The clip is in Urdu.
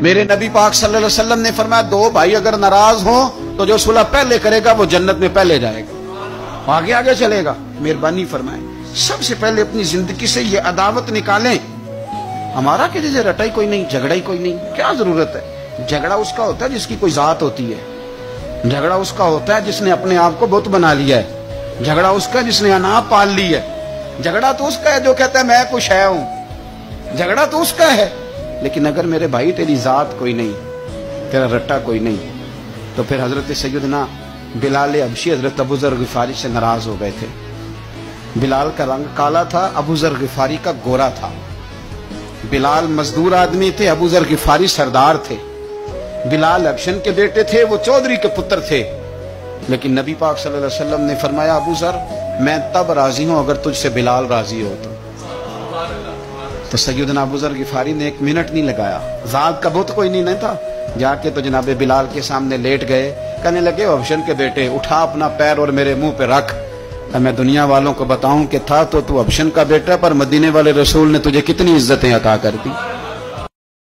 میرے نبی پاک صلی اللہ علیہ وسلم نے فرمایا دو بھائی اگر ناراض ہوں تو جو صلح پہلے کرے گا وہ جنت میں پہلے جائے گا، آگے آگے چلے گا۔ مہربانی فرمائیں سب سے پہلے اپنی زندگی سے یہ عداوت نکالیں۔ ہمارا کہ جیسے رٹا ہی کوئی نہیں، جھگڑا ہی کوئی نہیں، کیا ضرورت ہے؟ جھگڑا اس کا ہوتا ہے جس کی کوئی ذات ہوتی ہے، جھگڑا اس کا ہوتا ہے جس نے اپنے آپ کو بت بنا لیا ہے، جھگڑا اس کا جس نے انا پال لی ہے، جھگڑا تو اس کا ہے جو کہتا ہے میں کچھ ہے ہوں، جھگڑا تو اس کا ہے۔ لیکن اگر میرے بھائی تیری ذات کوئی نہیں، تیرا رٹا کوئی نہیں، تو پھر حضرت سیدنا بلال حبشی حضرت ابو ذر غفاری سے ناراض ہو گئے تھے۔ بلال کا رنگ کالا تھا، ابو ذر غفاری کا گورا تھا۔ بلال مزدور آدمی تھے، ابو ذر غفاری سردار تھے۔ بلال حبشن کے بیٹے تھے، وہ چودھری کے پتر تھے۔ لیکن نبی پاک صلی اللہ علیہ وسلم نے فرمایا ابو ذر میں تب راضی ہوں اگر تجھ سے بلال راضی ہو تو سیدنا ابو ذر غفاری نے ایک منٹ نہیں لگایا، ذات کا بت کوئی نہیں تھا، جا کے تو جناب بلال کے سامنے لیٹ گئے، کہنے لگے حبشن کے بیٹے اٹھا اپنا پیر اور میرے منہ پہ رکھ، میں دنیا والوں کو بتاؤں کہ تھا تو حبشن کا بیٹا، پر مدینے والے رسول نے تجھے کتنی عزتیں عطا کر دی۔